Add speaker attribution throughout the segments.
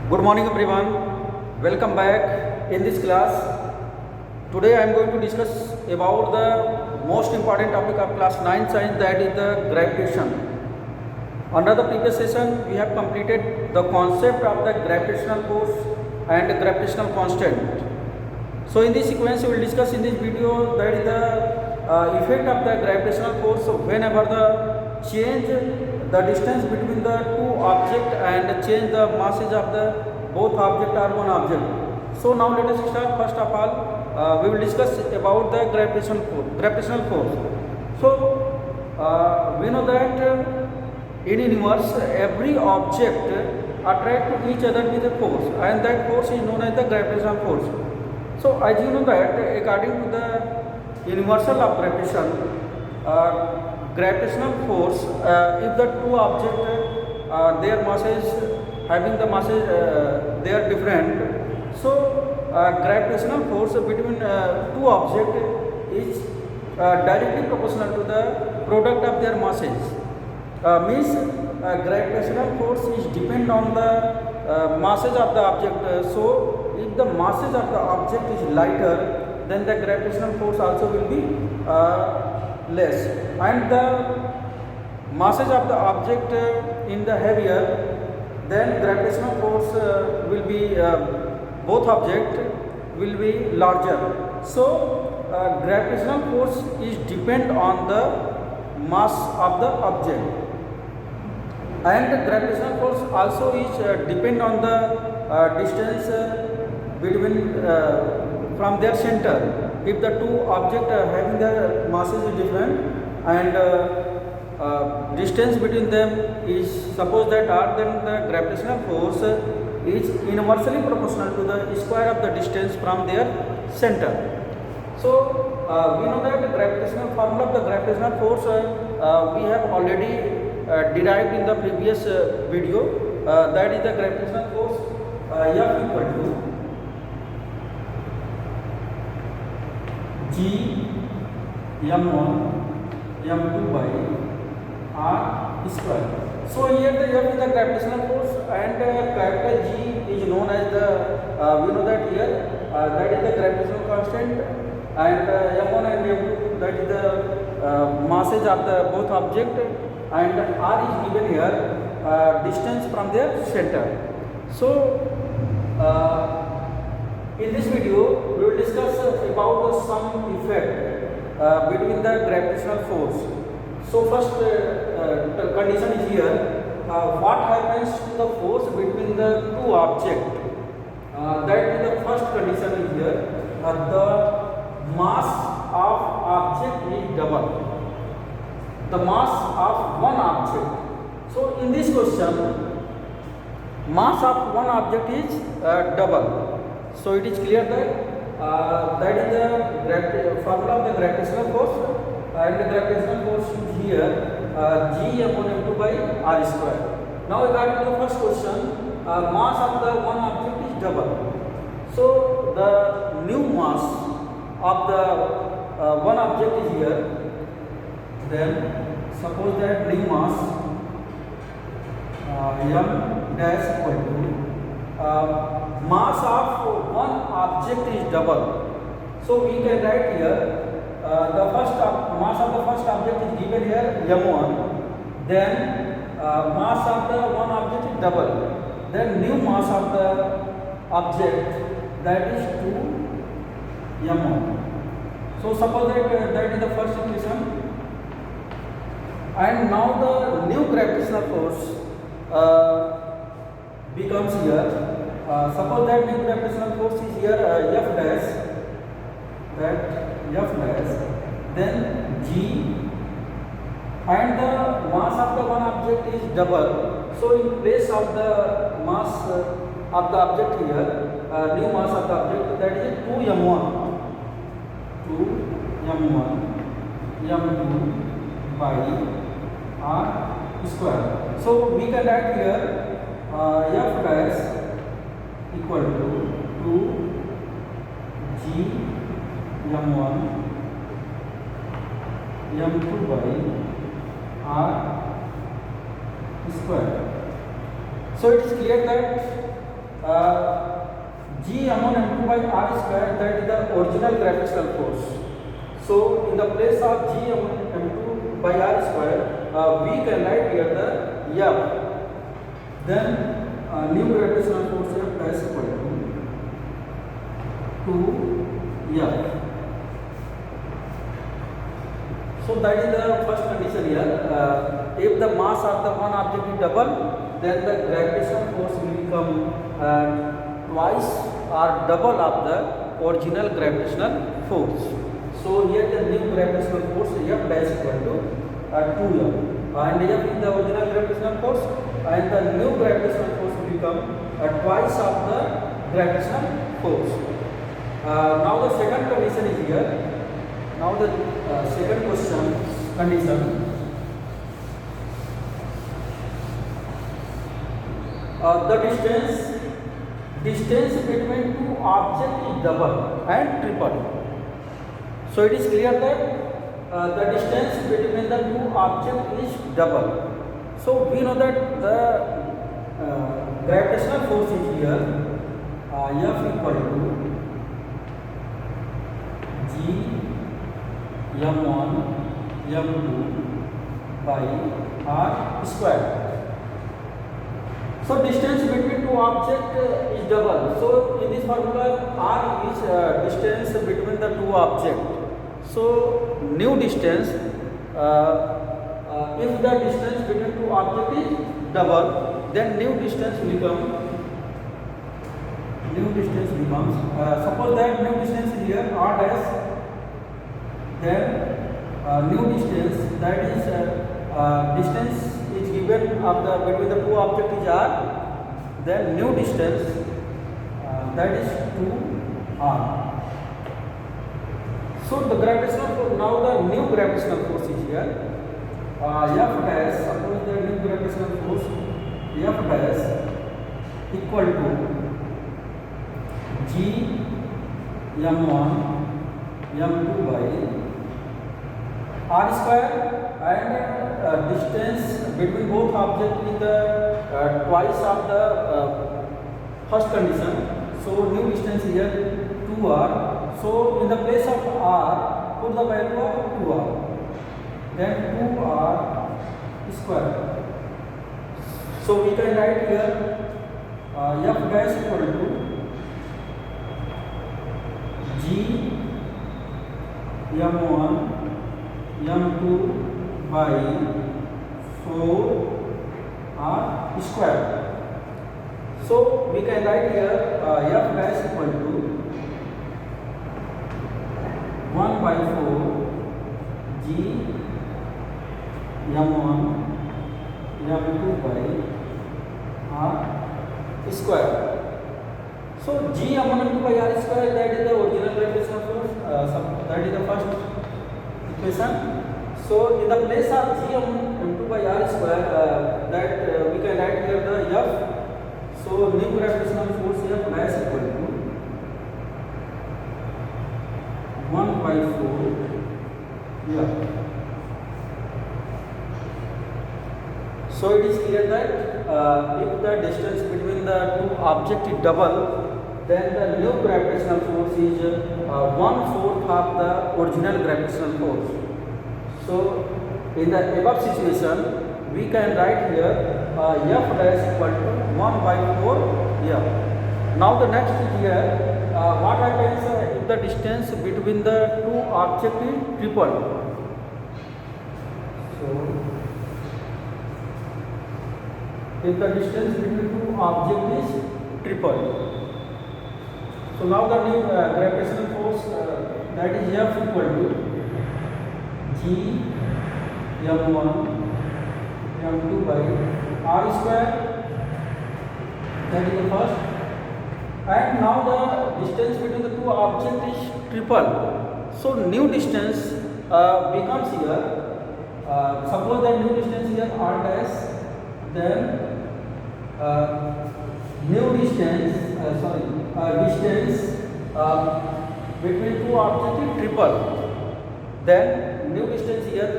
Speaker 1: Good morning everyone. Welcome back in this class. Today I am going to discuss about the most important topic of class 9 science, that is the gravitation. Under the previous session we have completed the concept of the gravitational force and gravitational constant. So in this sequence we will discuss in this video that is the effect of the gravitational force whenever the change the distance between the two object and change the masses of the both object or one object. So now let us start. First of all, we will discuss about the gravitational force. So we know that in universe every object attract to each other with a force, and that force is known as the gravitational force. So as you know that according to the universal of gravitation, gravitational force, if the two objects their masses having the masses they are different, so gravitational force between two objects is directly proportional to the product of their masses. Means gravitational force is depend on the masses of the object. So if the masses of the object is lighter, then the gravitational force also will be less, and the masses of the object in the heavier, then gravitational force will be both object will be larger. So gravitational force is depend on the mass of the object, and gravitational force also is depend on the distance between from their center. If the two objects having the masses is different and distance between them is suppose that r, then the gravitational force is inversely proportional to the square of the distance from their center. So we know that the gravitational formula of the gravitational force we have already derived in the previous video. That is the gravitational force F equal to G m1 m2 by r square. So here the F is the gravitational force, and capital G is known as the we know that here that is the gravitational constant, and m1 and m2 that is the masses of the both object, and r is given here distance from their center. So in this video we will discuss about some effect between the gravitational force. So first condition is here, what happens to the force between the two objects. That is the first condition is here, the mass of object is double the mass of one object. So in this question mass of one object is double. So it is clear that that is the formula of the gravitational force, and the gravitational force is here G upon m2 by r square. Now regarding the first question, mass of the one object is double. So the new mass of the one object is here. Then suppose that new mass m dash equal to mass of one object is double. So we can write here the mass of the first object is given here m1, then mass of the one object is double, then new mass of the object that is 2 m1. So suppose that is the first equation, and now the new gravitational force becomes here. Suppose that new gravitational force is here F dash, then G, and the mass of the one object is double. So in place of the mass of the object here, new mass of the object, that is 2 m1 m2 by r square. So we can write here F dash equal to 2 G m1 m2 by r square. So it is clear that G m1 m2 by r square, that is the original gravitational force. So in the place of G m1 m2 by r square, we can write here the F. Then new gravitational force F is equal to F. So that is the first condition here. If the mass of the one object is double, then the gravitational force will become twice or double of the original gravitational force. So here the new gravitational force F dash equal to 2F, and F is the original gravitational force, and the new gravitational force will become twice of the gravitational force. Now the second condition is here. Now the second condition. The distance between two objects is double and triple. So it is clear that the distance between the two objects is double. So we know that the gravitational force is here F equal to G m1 m2 by r square. So distance between two objects is double. So in this formula, r is distance between the two objects. So new distance, if the distance between two objects is double, then new distance becomes. Suppose that new distance is here r dash. Then new distance, that is distance is given of the between the two objects is r. Then new distance, that is 2r. So the gravitational force, now the new gravitational force is here F dash. Suppose the new gravitational force F dash equal to G m1 m2 by r square, and distance between both objects is the twice of the first condition. So new distance here 2r. So in the place of r, put the value of 2r. Then 2r square. So we can write here F dash equal to G m1 m2 by 4r square. So we can write here F dash equal to 1 by 4 G m1 m2 by r square. So G m1 m2 by r square, that is the original gravitational force. That is the first equation. So in the place of G m2 by r square, that we can write here the F. So new gravitational force F dash equal to 1 by 4 F. So it is clear that if the distance between the two objects is double, then the new gravitational force is 1/4 of the original gravitational force. So in the above situation, we can write here F dash equal to 1 by 4 F. Now the next is here, what happens if the distance between the two objects is triple. So if the distance between two objects is triple. So now the new gravitational force, that is F equal to G m1 m2 by r square. That is the first. And now the distance between the two objects is triple. So new distance becomes here. Suppose that new distance here r dash. Then new distance, distance between two objects is triple. Then new distance here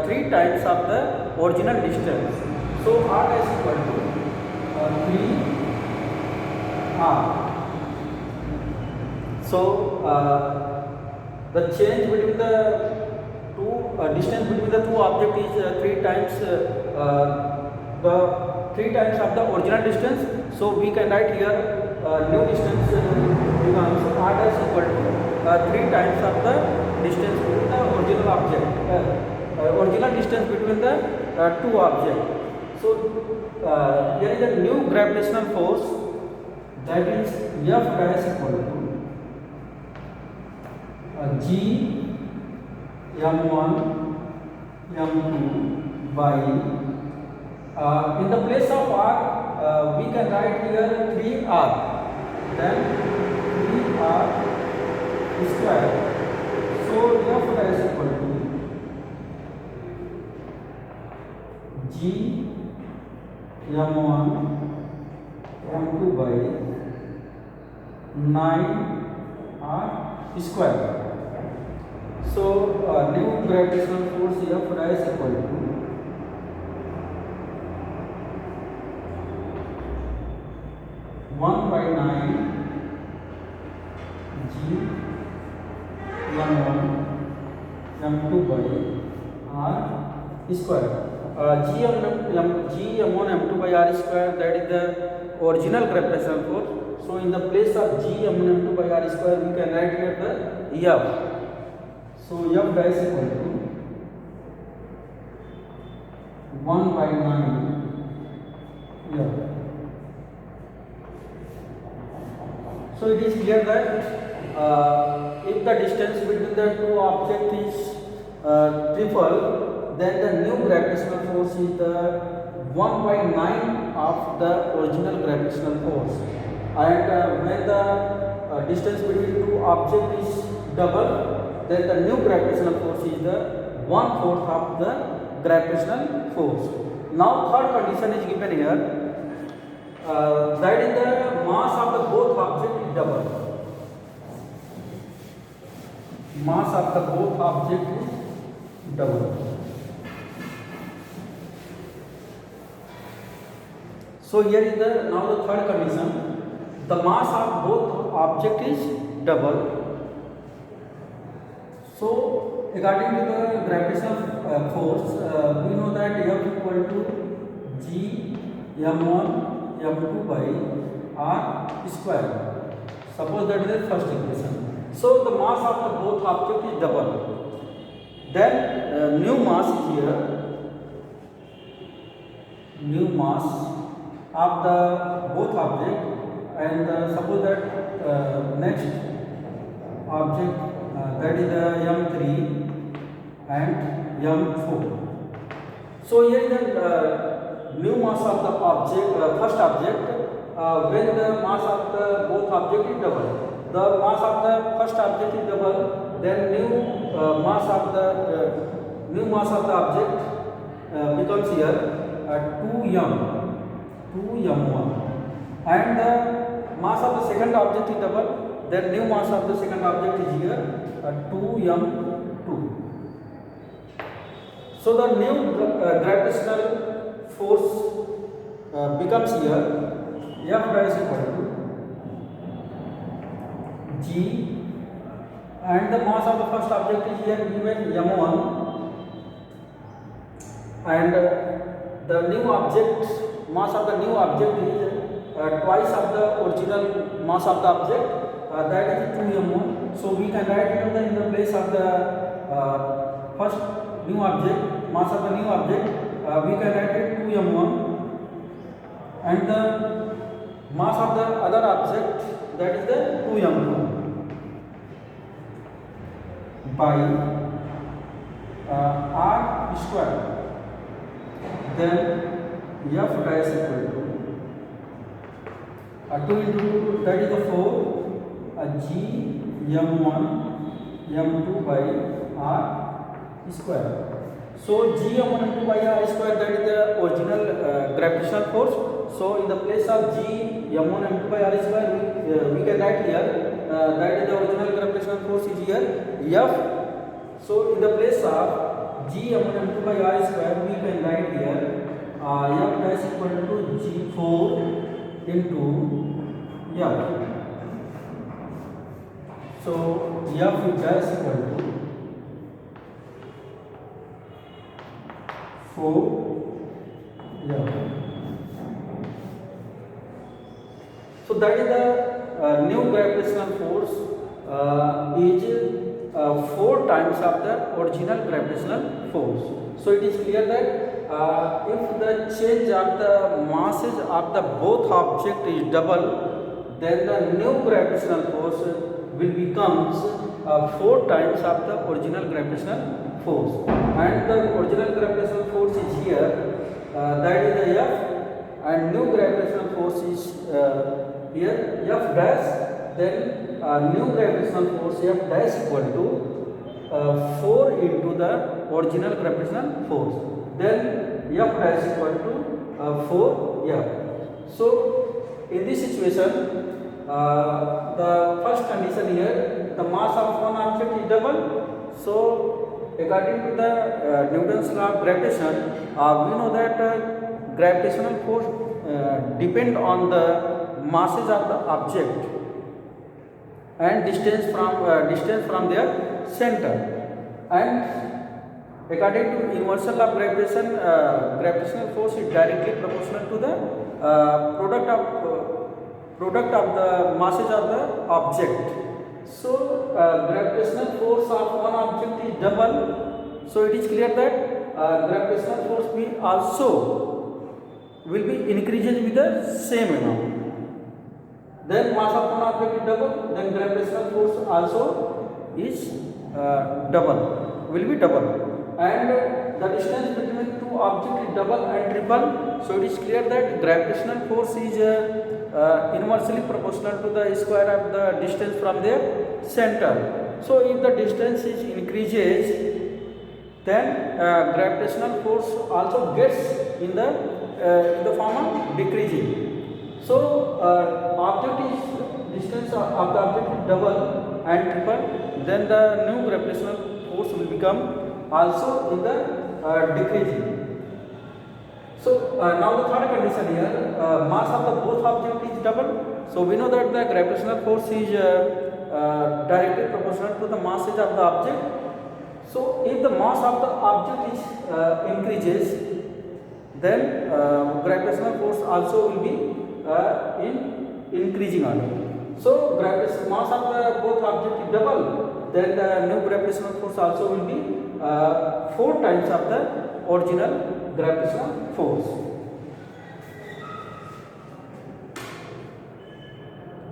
Speaker 1: 3 times of the original distance. So r dash equal to 3 r. So the change between the two distance between the two object is 3 times the 3 times of the original distance. So we can write here new distance becomes r dash equal to 3 times of the distance between the original object, original distance between the two objects. So here is a new gravitational force, that is F dash equal to G m1 m2 by in the place of r we can write here 3r, then 3r square. So F dash equal to G m1 m2 by 9r square. So new gravitational force F dash equal to one by 9 G m1 m2 by r square. G m1 m2 by r square, that is the original gravitational force. So in the place of G m1 m2 by r square we can write here the F. So F dash equal to 1 by 9 F. So it is clear that if the distance between the two objects is triple, then the new gravitational force is the 1 by 9 of the original gravitational force. And when the distance between two objects is double, then the new gravitational force is the 1/4 of the gravitational force. Now third condition is given here, that is the mass of the both object is double. Mass of the both object is double. So here is the now the third condition, the mass of both object is double. So according to the gravitational force, we know that F equal to G m1 m2 by r square. Suppose that is the first equation. So the mass of the both object is double. Then new mass is here. New mass of the both object, and suppose that next object, that is the m3 and m4. So here is the new mass of the object, first object, when the mass of the both object is double. The mass of the first object is double, then new mass of the object becomes here 2m1, and the mass of the second object is double, then new mass of the second object is here 2m2. So the new gravitational force becomes here F dash equal to G, and the mass of the first object is here given m1, and the new object, mass of the new object is twice of the original mass of the object, that is 2m1. So we can write it in the place of the first new object, mass of the new object, we can write it 2m1, and the mass of the other object, that is the 2m2 by r square. Then F dash equal to 2 into, that is the 4, G m1 m2 by r square. So G m1 m2 by r square, that is the original gravitational force. So in the place of G m1 m2 by r square, we can write here that is the original gravitational force is here F. So in the place of G m1 m2 by r square, we can write here F dash equal to G4 into F. So F dash equal to 4 F. So that is the new gravitational force is 4 times of the original gravitational force. So it is clear that if the change of the masses of the both object is double, then the new gravitational force will becomes 4 times of the original gravitational force, and the original gravitational force is here, that is the F, and new gravitational force is here F dash, then new gravitational force F dash equal to 4 into the original gravitational force, then F dash equal to 4 F. So in this situation, the first condition here, the mass of one object is double. So according to the Newton's law of gravitation, we know that gravitational force depend on the masses of the object and distance from their center, and according to universal law of gravitation, gravitational force is directly proportional to the product of the masses of the object. So gravitational force of one object is double, so it is clear that gravitational force will be increases with the same amount. Then mass of one object is double, then gravitational force also is will be double, and the distance between two objects is double and triple. So it is clear that gravitational force is inversely proportional to the square of the distance from their center. So if the distance is increases, then gravitational force also gets in the form of decreasing. So distance of the object is double and triple, then the new gravitational force will become also in the decreasing. So now the third condition here, mass of the both object is double. So we know that the gravitational force is directly proportional to the masses of the object. So if the mass of the object is increases, then gravitational force also will be in increasing order. So gravitational mass of the both object is double, then the new gravitational force also will be 4 times of the original gravitational force.